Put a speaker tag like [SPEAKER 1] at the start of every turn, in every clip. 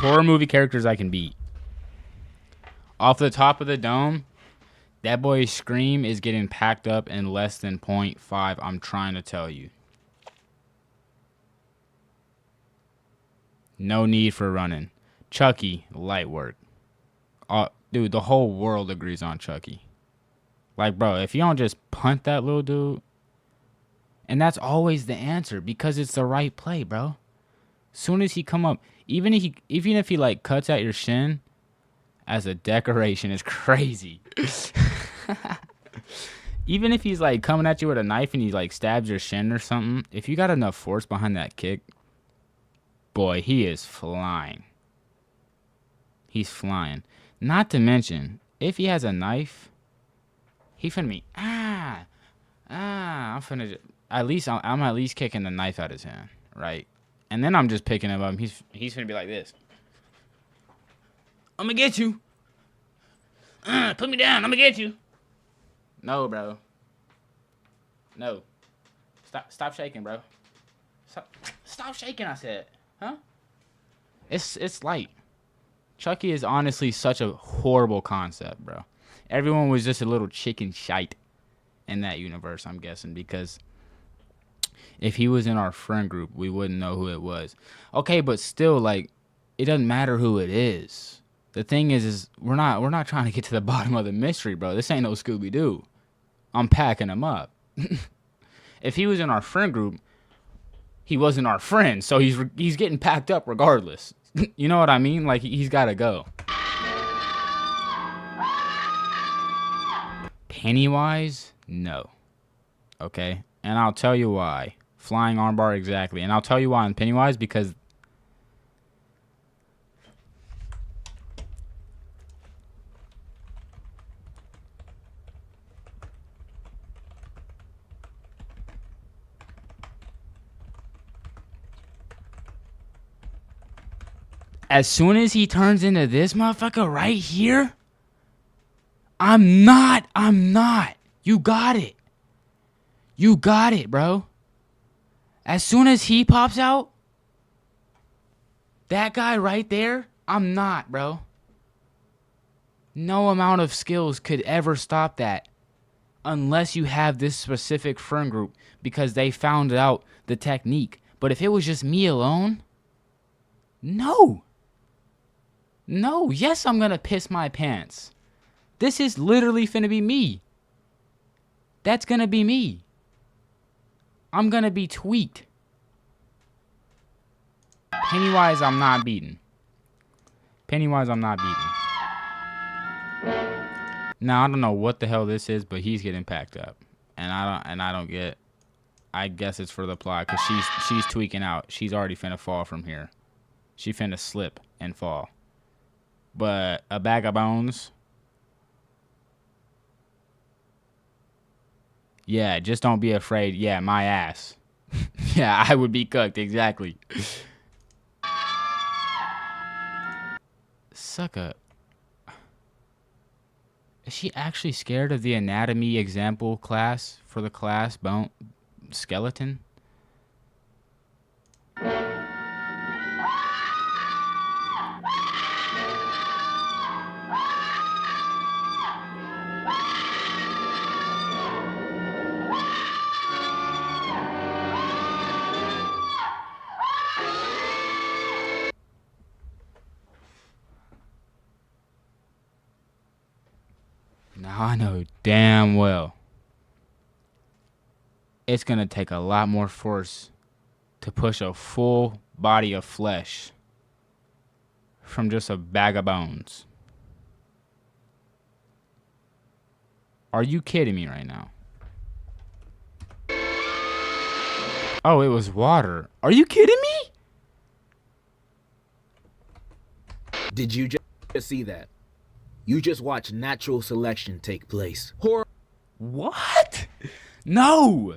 [SPEAKER 1] horror movie characters I can beat. Off the top of the dome, that boy's scream is getting packed up in less than 0.5. I'm trying to tell you. No need for running. Chucky, light work. Dude, the whole world agrees on Chucky. Like, bro, if you don't just punt that little dude, and that's always the answer because it's the right play, bro. Soon as he come up, even if he like cuts at your shin as a decoration, is crazy. Even if he's like coming at you with a knife and he like stabs your shin or something, if you got enough force behind that kick, boy, he is flying. He's flying. Not to mention, if he has a knife, he finna be I'm finna I'm at least kicking the knife out his hand, right? And then I'm just picking him up. He's finna be like this. I'm gonna get you. Put me down. I'm gonna get you. No, bro. No. Stop shaking, bro. Stop shaking, I said. Huh? It's light. Chucky is honestly such a horrible concept, bro. Everyone was just a little chicken shite in that universe, I'm guessing, because if he was in our friend group, we wouldn't know who it was. Okay, but still, like, it doesn't matter who it is. The thing is we're not trying to get to the bottom of the mystery, bro. This ain't no Scooby-Doo. I'm packing him up. If he was in our friend group, he wasn't our friend, so he's getting packed up regardless. You know what I mean? Like, he's got to go. Pennywise? No. Okay? And I'll tell you why. Flying armbar, exactly. And I'll tell you why on Pennywise, because as soon as he turns into this motherfucker right here, I'm not. You got it. You got it, bro. As soon as he pops out, that guy right there, I'm not, bro. No amount of skills could ever stop that unless you have this specific friend group because they found out the technique. But if it was just me alone, no. No, yes, I'm gonna piss my pants. This is literally finna be me. That's gonna be me. I'm gonna be tweaked. Pennywise, I'm not beating. Pennywise, I'm not beating. Now, I don't know what the hell this is, but he's getting packed up. And I don't get. I guess it's for the plot, because she's tweaking out. She's already finna fall from here. She finna slip and fall. But a bag of bones. Yeah, just don't be afraid. Yeah, my ass. Yeah, I would be cooked, exactly. Sucker. Is she actually scared of the anatomy example class for the class bone skeleton? Now I know damn well it's going to take a lot more force to push a full body of flesh from just a bag of bones. Are you kidding me right now? Oh, it was water. Are you kidding me?
[SPEAKER 2] Did you just see that? You just watched natural selection take place. Horror.
[SPEAKER 1] What? No.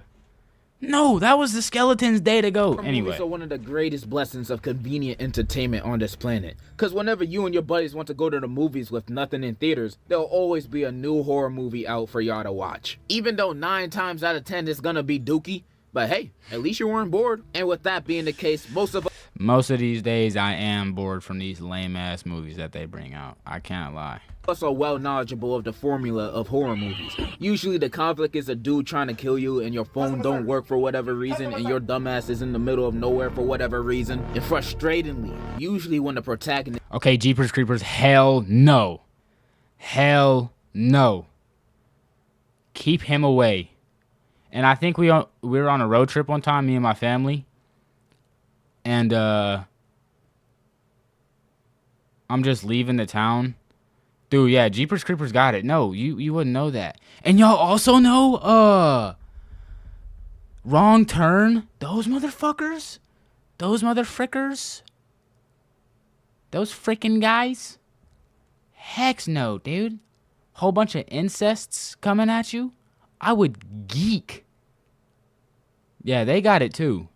[SPEAKER 1] No, that was the skeleton's day to go. Anyway.
[SPEAKER 2] Movies are one of the greatest blessings of convenient entertainment on this planet. Cause whenever you and your buddies want to go to the movies with nothing in theaters, there'll always be a new horror movie out for y'all to watch. Even though 9 times out of 10 it's gonna be dookie, but hey, at least you weren't bored. And with that being the case, most of
[SPEAKER 1] Most of these days, I am bored from these lame-ass movies that they bring out. I can't lie.
[SPEAKER 2] Also well knowledgeable of the formula of horror movies. Usually the conflict is a dude trying to kill you and your phone don't work for whatever reason and your dumbass is in the middle of nowhere for whatever reason. And frustratingly, usually when the protagonist...
[SPEAKER 1] Okay, Jeepers Creepers, hell no. Hell no. Keep him away. And I think we were on a road trip one time, me and my family. And I'm just leaving the town. Dude, yeah, Jeepers Creepers got it. No, you wouldn't know that. And y'all also know Wrong Turn. Those motherfuckers. Those motherfrickers. Those freaking guys. Heck no, dude. Whole bunch of incests coming at you. I would geek. Yeah, they got it too.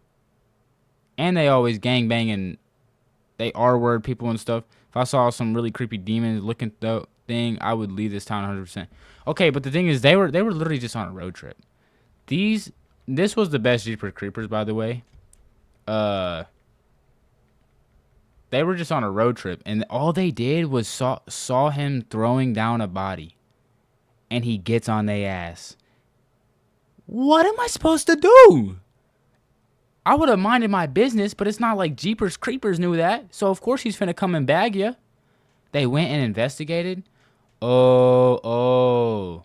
[SPEAKER 1] And they always gangbanging. They R-word people and stuff. If I saw some really creepy demons looking thing, I would leave this town 100%. Okay, but the thing is, they were literally just on a road trip. This was the best Jeepers Creepers, by the way. They were just on a road trip, and all they did was saw him throwing down a body, and he gets on their ass. What am I supposed to do? I would have minded my business, but it's not like Jeepers Creepers knew that. So, of course, he's finna come and bag you. They went and investigated. Oh.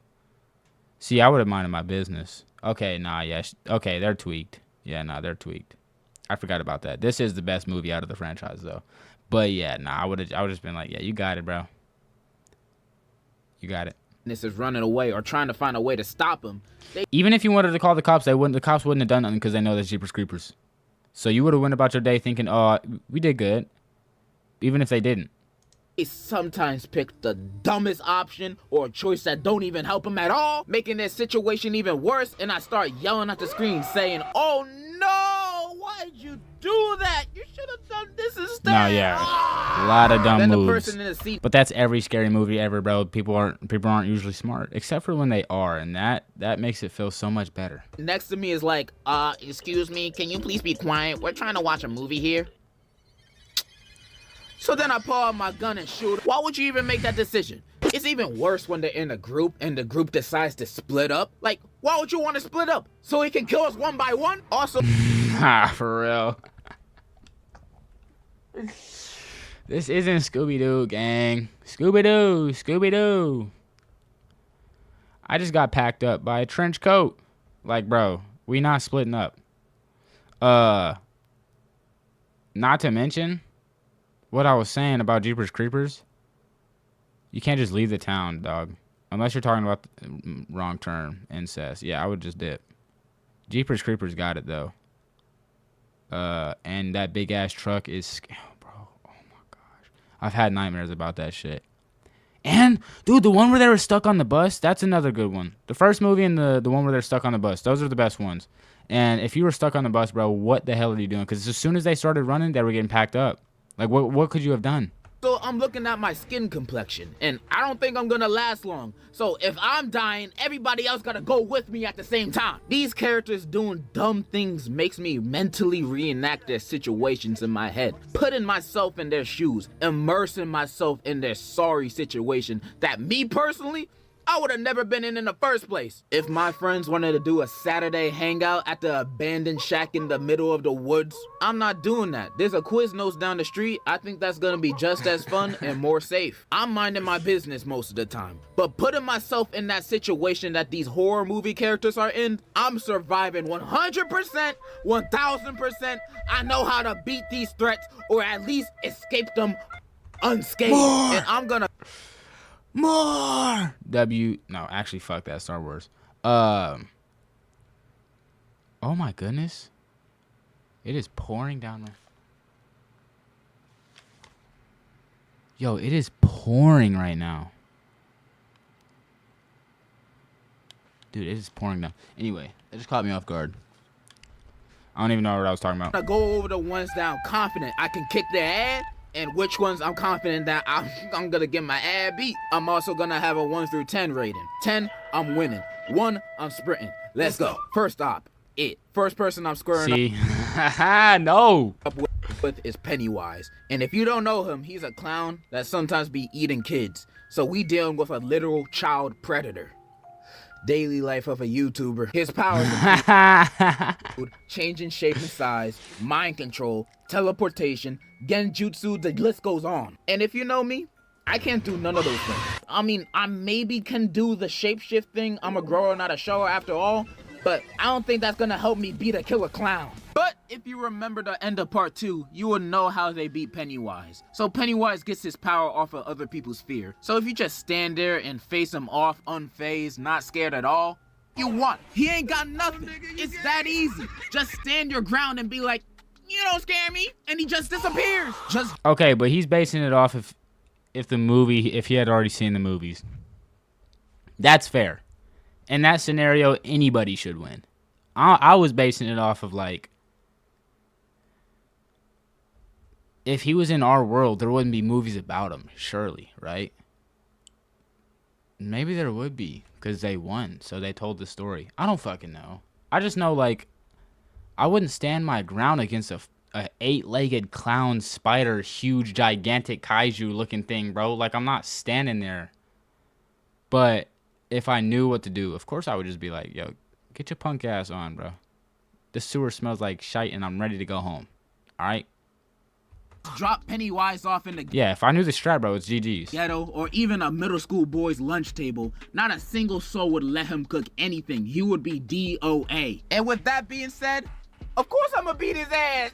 [SPEAKER 1] See, I would have minded my business. Okay, nah, yeah. Okay, they're tweaked. Yeah, nah, they're tweaked. I forgot about that. This is the best movie out of the franchise, though. But, yeah, nah, I would have just been like, yeah, you got it, bro. You got it.
[SPEAKER 2] This is running away or trying to find a way to stop him.
[SPEAKER 1] Even if you wanted to call the cops, the cops wouldn't have done nothing because they know that's Jeepers Creepers. So you would have went about your day thinking, oh, we did good. Even if they didn't.
[SPEAKER 2] They sometimes pick the dumbest option or a choice that don't even help them at all, making their situation even worse, and I start yelling at the screen saying, oh no, why'd you do that? You should have done this instead.
[SPEAKER 1] No, yeah. A lot of dumb
[SPEAKER 2] then
[SPEAKER 1] moves.
[SPEAKER 2] The person in the seat.
[SPEAKER 1] But that's every scary movie ever, bro. People aren't usually smart, except for when they are, and that makes it feel so much better.
[SPEAKER 2] Next to me is like, excuse me, can you please be quiet? We're trying to watch a movie here. So then I pull out my gun and shoot. Why would you even make that decision? It's even worse when they're in a group and the group decides to split up. Like, why would you want to split up? So he can kill us one by one? Also...
[SPEAKER 1] For real. This isn't Scooby-Doo, gang. Scooby-Doo, Scooby-Doo. I just got packed up by a trench coat. Like, bro, we not splitting up. Not to mention what I was saying about Jeepers Creepers. You can't just leave the town, dog. Unless you're talking about the Wrong Turn, incest. Yeah, I would just dip. Jeepers Creepers got it, though. And that big-ass truck is... bro, oh my gosh. I've had nightmares about that shit. And, dude, the one where they were stuck on the bus, that's another good one. The first movie and the one where they're stuck on the bus, those are the best ones. And if you were stuck on the bus, bro, what the hell are you doing? Because as soon as they started running, they were getting packed up. Like, what could you have done?
[SPEAKER 2] So I'm looking at my skin complexion, and I don't think I'm gonna last long. So if I'm dying, everybody else gotta go with me at the same time. These characters doing dumb things makes me mentally reenact their situations in my head, putting myself in their shoes, immersing myself in their sorry situation that me personally, I would have never been in the first place. If my friends wanted to do a Saturday hangout at the abandoned shack in the middle of the woods, I'm not doing that. There's a Quiznos down the street. I think that's gonna be just as fun and more safe. I'm minding my business most of the time. But putting myself in that situation that these horror movie characters are in, I'm surviving 100%, 1000%. I know how to beat these threats or at least escape them unscathed.
[SPEAKER 1] More.
[SPEAKER 2] And I'm gonna...
[SPEAKER 1] More. No, actually, fuck that. Star Wars. Oh my goodness. It is pouring down my... Yo, it is pouring right now. Dude, it is pouring down. Anyway, it just caught me off guard. I don't even know what I was talking about.
[SPEAKER 2] I go over the ones that I'm confident I can kick their ass, and which ones I'm confident that I'm gonna get my ass beat. I'm also gonna have a 1 through 10 rating. 10, I'm winning. 1, I'm sprinting. Let's go. First op, it. First person I'm squaring
[SPEAKER 1] See? Haha, no.
[SPEAKER 2] up with. with is Pennywise. And if you don't know him, he's a clown that sometimes be eating kids. So we dealing with a literal child predator. Daily life of a YouTuber. His powers include changing shape and size, mind control, teleportation, genjutsu, the list goes on. And if you know me, I can't do none of those things. I mean, I maybe can do the shapeshift thing. I'm a grower, not a shower after all. But I don't think that's gonna help me beat a killer clown. But if you remember the end of part 2, you will know how they beat Pennywise. So Pennywise gets his power off of other people's fear. So if you just stand there and face him off unfazed, not scared at all, you won. He ain't got nothing. It's that easy. Just stand your ground and be like, you don't scare me, and he just disappears.
[SPEAKER 1] Okay, but he's basing it off if he had already seen the movies. That's fair. In that scenario, anybody should win. I was basing it off of, like, if he was in our world, there wouldn't be movies about him, surely, right? Maybe there would be, because they won, so they told the story. I don't fucking know. I just know, like, I wouldn't stand my ground against a 8-legged clown spider, huge, gigantic kaiju-looking thing, bro. Like, I'm not standing there. But if I knew what to do, of course I would just be like, yo, get your punk ass on, bro. This sewer smells like shite and I'm ready to go home. Alright?
[SPEAKER 2] Drop Pennywise off in the
[SPEAKER 1] Yeah, if I knew the strat, bro, it's GG's.
[SPEAKER 2] ghetto or even a middle school boy's lunch table, not a single soul would let him cook anything. He would be DOA. And with that being said, of course I'm gonna beat his ass.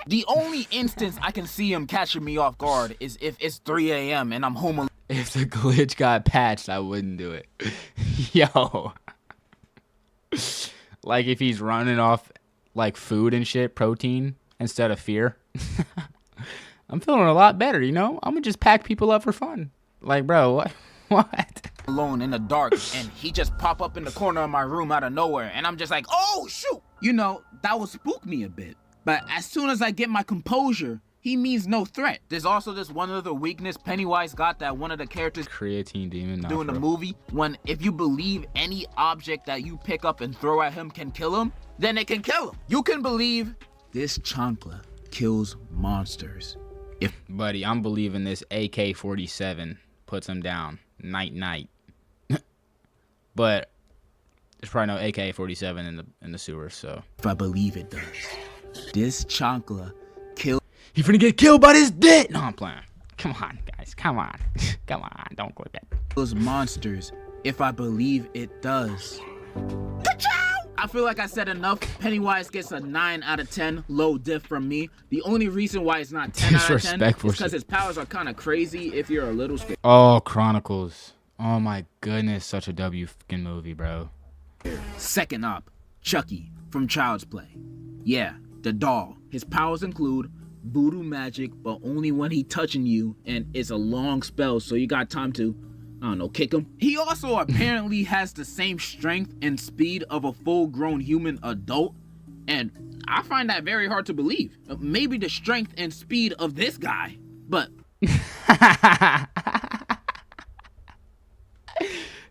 [SPEAKER 2] The only instance I can see him catching me off guard is if it's 3 a.m. and I'm home alone.
[SPEAKER 1] If the glitch got patched, I wouldn't do it. Yo. Like if he's running off like food and shit, protein, instead of fear. I'm feeling a lot better, you know? I'm gonna just pack people up for fun. Like, bro, what? What?
[SPEAKER 2] Alone in the dark and he just pop up in the corner of my room out of nowhere and I'm just like, oh shoot. You know, that would spook me a bit. But as soon as I get my composure, he means no threat. There's also this one other weakness Pennywise got that one of the characters
[SPEAKER 1] Creatine demon
[SPEAKER 2] doing the movie, when if you believe any object that you pick up and throw at him can kill him, then it can kill him. You can believe this chancla kills monsters.
[SPEAKER 1] Buddy, I'm believing this AK-47 puts him down. Night. But there's probably no AK-47 in the sewer, so.
[SPEAKER 2] If I believe it does. This chancla kills.
[SPEAKER 1] He finna get killed by this dick! No, I'm playing. Come on, guys. Come on. Come on. Don't click that.
[SPEAKER 2] Those monsters, if I believe it does. I feel like I said enough. Pennywise gets a 9 out of 10, low diff from me. The only reason why it's not 10 out of 10 is because his powers are kind of crazy if you're a little scared.
[SPEAKER 1] Oh, Chronicles. Oh my goodness, such a W fucking movie, bro.
[SPEAKER 2] Second up, Chucky from Child's Play. Yeah, the doll. His powers include voodoo magic, but only when he touching you, and it's a long spell, so you got time to, I don't know, kick him. He also apparently has the same strength and speed of a full-grown human adult, and I find that very hard to believe. Maybe the strength and speed of this guy, but...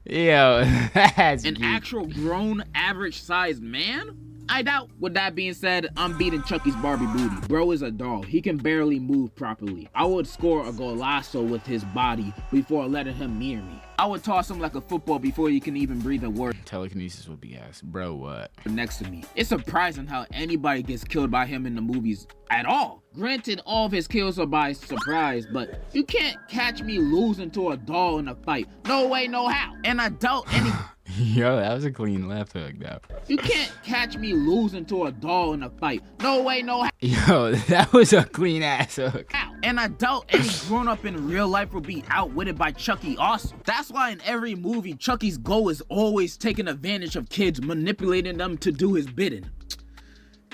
[SPEAKER 1] Yo, that's
[SPEAKER 2] an actual grown, average-sized man? I doubt. With that being said, I'm beating Chucky's Barbie booty. Bro is a doll. He can barely move properly. I would score a golazo with his body before letting him near me. I would toss him like a football before he can even breathe a word.
[SPEAKER 1] Telekinesis would be ass. Bro, what?
[SPEAKER 2] Next to me. It's surprising how anybody gets killed by him in the movies at all. Granted, all of his kills are by surprise, but you can't catch me losing to a doll in a fight. No way, no how. And I doubt any...
[SPEAKER 1] Yo, that was a clean left hook, though.
[SPEAKER 2] You can't catch me losing to a doll in a fight. No way, no how.
[SPEAKER 1] Yo, that was a clean ass hook.
[SPEAKER 2] And I doubt any grown up in real life will be outwitted by Chucky also. That's why in every movie, Chucky's goal is always taking advantage of kids, manipulating them to do his bidding.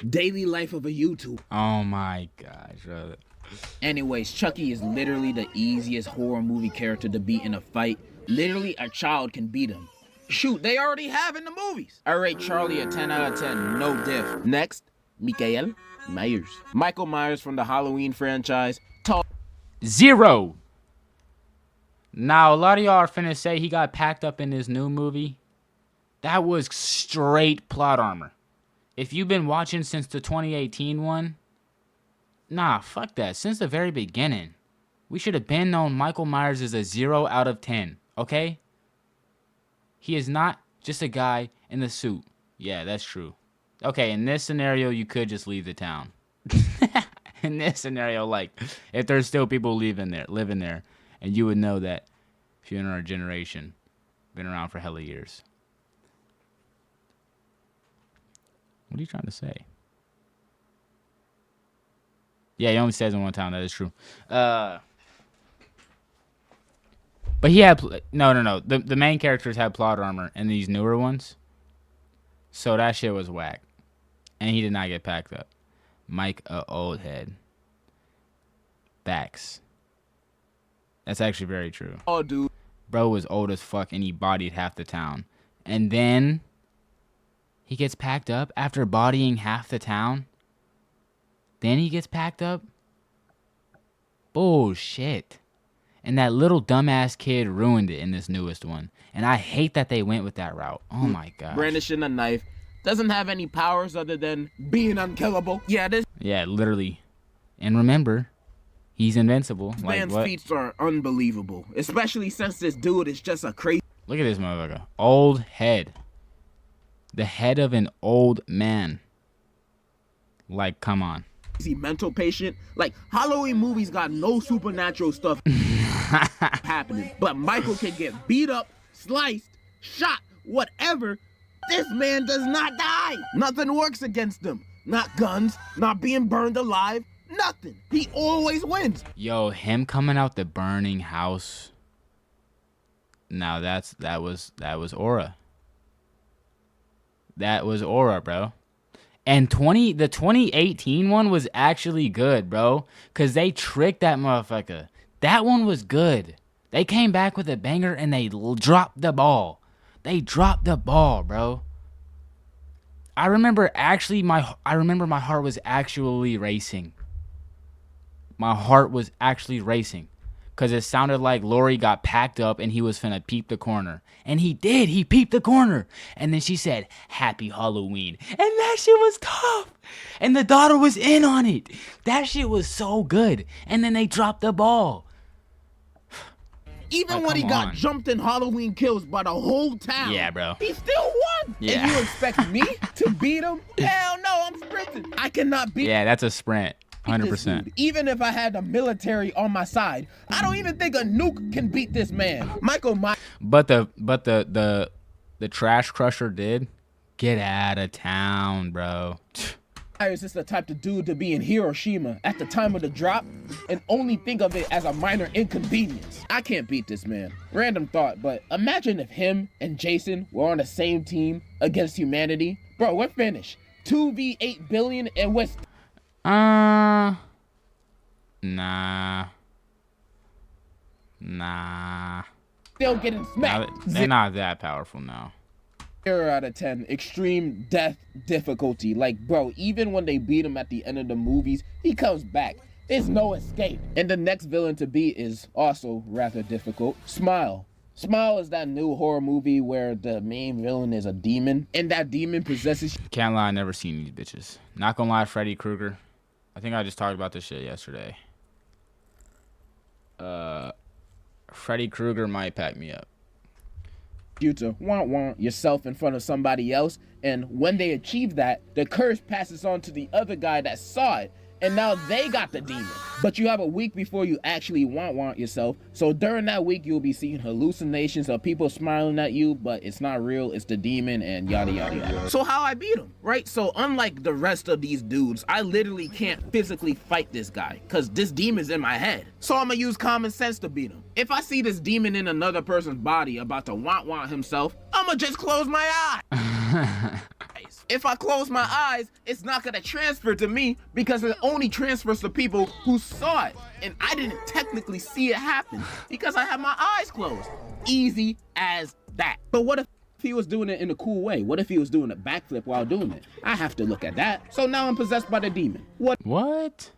[SPEAKER 2] Daily life of a YouTuber.
[SPEAKER 1] Oh my gosh, brother.
[SPEAKER 2] Anyways, Chucky is literally the easiest horror movie character to beat in a fight. Literally, a child can beat him. Shoot, they already have in the movies. I rate Charlie a 10 out of 10, no diff. Next, Michael Myers. Michael Myers from the Halloween franchise.
[SPEAKER 1] 0. Now, a lot of y'all are finna say he got packed up in this new movie. That was straight plot armor. If you've been watching since the 2018 one, Nah, fuck that. Since the very beginning, we should have been known Michael Myers is a 0 out of 10, okay? He is not just a guy in the suit. Yeah, that's true. Okay, in this scenario, you could just leave the town. In this scenario, like, if there's still people living there, and you would know that if you're in our generation, been around for hella years. What are you trying to say? Yeah, he only says in one town. That is true. But he had no. The main characters had plot armor in these newer ones, so that shit was whack, and he did not get packed up. Mike, old head. Facts. That's actually very true.
[SPEAKER 2] Oh, dude.
[SPEAKER 1] Bro was old as fuck, and he bodied half the town, and then he gets packed up after bodying half the town. Then he gets packed up. Bullshit. And that little dumbass kid ruined it in this newest one. And I hate that they went with that route. Oh my god.
[SPEAKER 2] Brandishing a knife. Doesn't have any powers other than being unkillable.
[SPEAKER 1] Yeah, literally. And remember, he's invincible.
[SPEAKER 2] This
[SPEAKER 1] like,
[SPEAKER 2] man's
[SPEAKER 1] what?
[SPEAKER 2] feats are unbelievable. Especially since this dude is just a crazy...
[SPEAKER 1] Look at this motherfucker. Old head. The head of an old man. Like, come on.
[SPEAKER 2] mental patient. Like, Halloween movies got no supernatural stuff happening. But Michael can get beat up, sliced, shot, whatever. This man does not die. Nothing works against him. Not guns, not being burned alive, nothing. He always wins.
[SPEAKER 1] Yo, him coming out the burning house. Now that was aura. That was aura, bro. And the 2018 one was actually good, bro. Cause they tricked that motherfucker. That one was good. They came back with a banger and they dropped the ball. They dropped the ball, bro. I remember my heart was actually racing. My heart was actually racing. Cause it sounded like Lori got packed up and he was finna peep the corner. And he did, he peeped the corner. And then she said, "Happy Halloween." And that shit was tough. And the daughter was in on it. That shit was so good. And then they dropped the ball.
[SPEAKER 2] Even when he got jumped in Halloween Kills by the whole town.
[SPEAKER 1] Yeah, bro.
[SPEAKER 2] He still won.
[SPEAKER 1] Yeah.
[SPEAKER 2] And you expect me to beat him? Hell no, I'm sprinting. I cannot beat
[SPEAKER 1] Yeah, that's a sprint.
[SPEAKER 2] 100%. Even if I had the military on my side, I don't even think a nuke can beat this man. Michael Myers.
[SPEAKER 1] But the trash crusher did. Get out of town, bro.
[SPEAKER 2] Myers is the type of dude to be in Hiroshima at the time of the drop and only think of it as a minor inconvenience. I can't beat this man. Random thought, but imagine if him and Jason were on the same team against humanity. Bro, we're finished. 2v8 billion and we're...
[SPEAKER 1] Nah.
[SPEAKER 2] Still getting smacked.
[SPEAKER 1] They're not that powerful now.
[SPEAKER 2] 0 out of 10. Extreme death difficulty. Like, bro, even when they beat him at the end of the movies, he comes back. There's no escape. And the next villain to beat is also rather difficult. Smile. Smile is that new horror movie where the main villain is a demon, and that demon possesses...
[SPEAKER 1] Can't lie, I never seen these bitches. Not gonna lie, Freddy Krueger. I think I just talked about this shit yesterday. Freddy Krueger might pack me up.
[SPEAKER 2] You to want yourself in front of somebody else, and when they achieve that, the curse passes on to the other guy that saw it, and now they got the demon. But you have a week before you actually want yourself, so during that week you'll be seeing hallucinations of people smiling at you, but it's not real, it's the demon, and yada yada yada. So how I beat him, right? So unlike the rest of these dudes, I literally can't physically fight this guy, cause this demon's in my head. So I'm gonna use common sense to beat him. If I see this demon in another person's body about to want himself, I'ma just close my eye. If I close my eyes, it's not gonna transfer to me because it only transfers to people who saw it. And I didn't technically see it happen because I had my eyes closed. Easy as that. But what if he was doing it in a cool way? What if he was doing a backflip while doing it? I have to look at that. So now I'm possessed by the demon. What?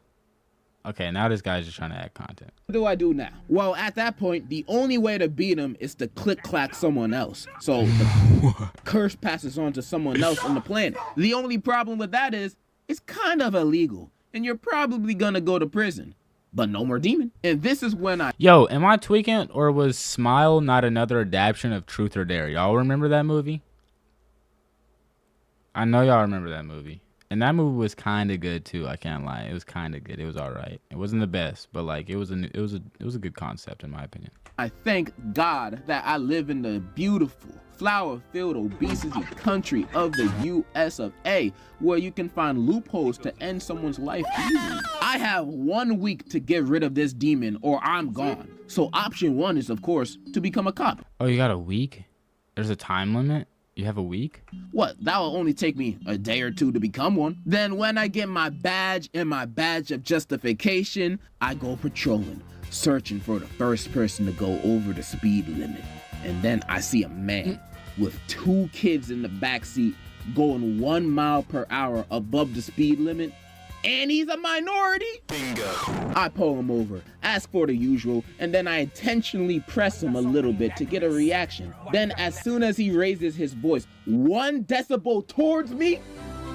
[SPEAKER 1] Okay, now this guy's just trying to add content.
[SPEAKER 2] What do I do now? Well, at that point, the only way to beat him is to click-clack someone else. So the curse passes on to someone else on the planet. The only problem with that is, it's kind of illegal. and you're probably gonna go to prison. But no more demon. And this is when I...
[SPEAKER 1] Yo, am I tweaking, or was Smile not another adaptation of Truth or Dare? Y'all remember that movie? I know y'all remember that movie. And that movie was kind of good too. I can't lie. It was kind of good. It was all right. It wasn't the best, but like it was a good concept in my opinion.
[SPEAKER 2] I thank God that I live in the beautiful, flower-filled obesity country of the US of A, where you can find loopholes to end someone's life easily. I have 1 week to get rid of this demon or I'm gone. So option 1 is, of course, to become a cop.
[SPEAKER 1] Oh, you got a week? There's a time limit? You have a week?
[SPEAKER 2] What? That will only take me a day or 2 to become one. Then when I get my badge and my badge of justification, I go patrolling, searching for the first person to go over the speed limit. And then I see a man with 2 kids in the backseat going 1 mile per hour above the speed limit, and he's a minority. Bingo. I pull him over, ask for the usual, and then I intentionally press him a little bit to get a reaction. Then as soon as he raises his voice 1 decibel towards me,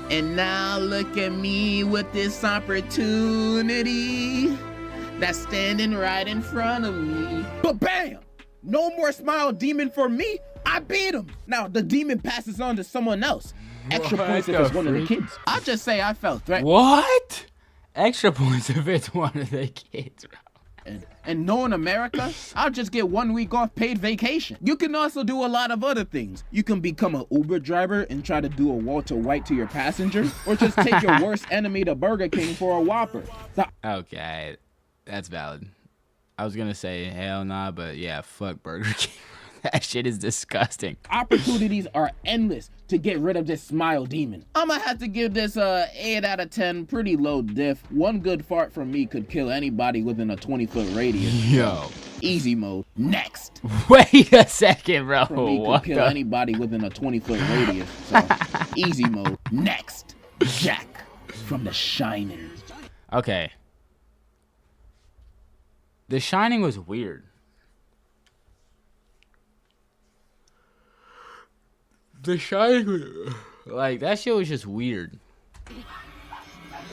[SPEAKER 2] and now look at me with this opportunity that's standing right in front of me. But bam! No more Smile demon for me. I beat him. Now the demon passes on to someone else. Extra points if it's one of the kids. I'll just say I felt threatened.
[SPEAKER 1] What? Extra points if it's one of the kids, bro.
[SPEAKER 2] And knowing America, I'll just get 1 week off paid vacation. You can also do a lot of other things. You can become an Uber driver and try to do a Walter White to your passenger, or just take your worst enemy to Burger King for a Whopper.
[SPEAKER 1] Okay, that's valid. I was gonna say hell nah, but yeah, fuck Burger King. That shit is disgusting.
[SPEAKER 2] Opportunities are endless to get rid of this Smile demon. I'ma have to give this 8 out of 10, pretty low diff. 1 good fart from me could kill anybody within a 20-foot radius.
[SPEAKER 1] Yo.
[SPEAKER 2] Easy mode. Next.
[SPEAKER 1] Wait a second, bro.
[SPEAKER 2] From me could kill anybody within a 20-foot radius. So, easy mode. Next. Jack from The Shining.
[SPEAKER 1] Okay. The Shining was weird. The Shining, like, that shit was just weird.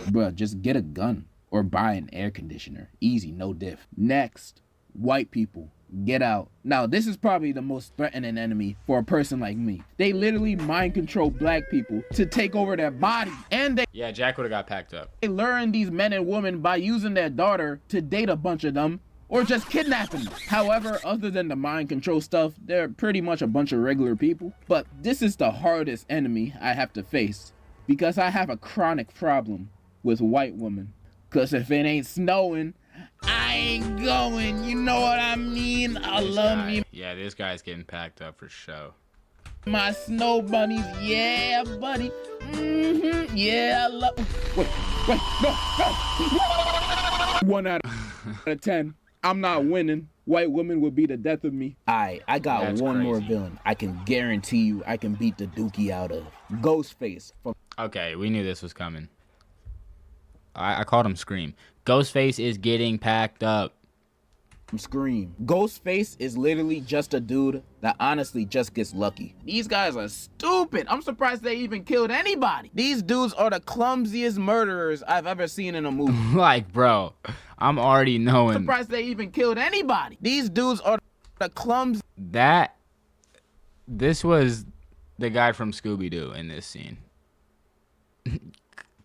[SPEAKER 2] Bruh, just get a gun or buy an air conditioner. Easy, no diff. Next, white people, get out. Now, this is probably the most threatening enemy for a person like me. They literally mind control black people to take over their body, and
[SPEAKER 1] yeah, Jack would have got packed up.
[SPEAKER 2] They learn these men and women by using their daughter to date a bunch of them, or just kidnapping them. However, other than the mind control stuff, they're pretty much a bunch of regular people. But this is the hardest enemy I have to face, because I have a chronic problem with white women. Cause if it ain't snowing, I ain't going, you know what I mean? I love me.
[SPEAKER 1] Yeah, this guy's getting packed up for show.
[SPEAKER 2] My snow bunnies, yeah, buddy. Yeah, I love. Wait, no. 1 out of 10. I'm not winning. White women would be the death of me. I got
[SPEAKER 1] That's
[SPEAKER 2] one
[SPEAKER 1] crazy.
[SPEAKER 2] more villain I can guarantee you I can beat the dookie out of. Ghostface from...
[SPEAKER 1] Okay, we knew this was coming. I called him Scream. Ghostface is getting packed up.
[SPEAKER 2] Scream. Ghostface is literally just a dude that honestly just gets lucky. These guys are stupid. I'm surprised they even killed anybody. These dudes are the clumsiest murderers I've ever seen in a movie.
[SPEAKER 1] Like, bro, I'm already knowing.
[SPEAKER 2] I'm surprised they even killed anybody. These dudes are the clumsy.
[SPEAKER 1] This was the guy from Scooby-Doo in this scene.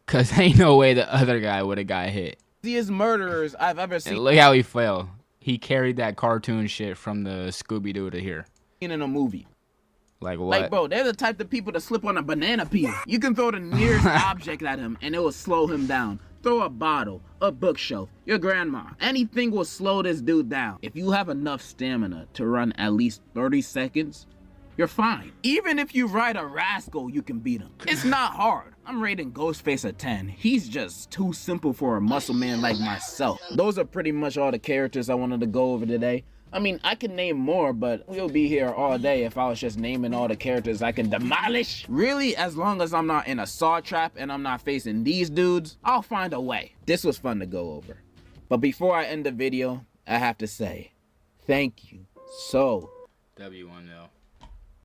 [SPEAKER 1] Cause ain't no way the other guy would have got hit.
[SPEAKER 2] Clumsiest murderers I've ever seen.
[SPEAKER 1] And look how he fell. He carried that cartoon shit from the Scooby-Doo to here.
[SPEAKER 2] In a movie.
[SPEAKER 1] Like what?
[SPEAKER 2] Like, bro, they're the type of people to slip on a banana peel. You can throw the nearest object at him and it will slow him down. Throw a bottle, a bookshelf, your grandma. Anything will slow this dude down. If you have enough stamina to run at least 30 seconds, you're fine. Even if you ride a rascal, you can beat him. It's not hard. I'm rating Ghostface a 10. He's just too simple for a muscle man like myself. Those are pretty much all the characters I wanted to go over today. I mean, I can name more, but we'll be here all day if I was just naming all the characters I can demolish. Really, as long as I'm not in a saw trap and I'm not facing these dudes, I'll find a way. This was fun to go over. But before I end the video, I have to say, thank you so
[SPEAKER 1] W1 though.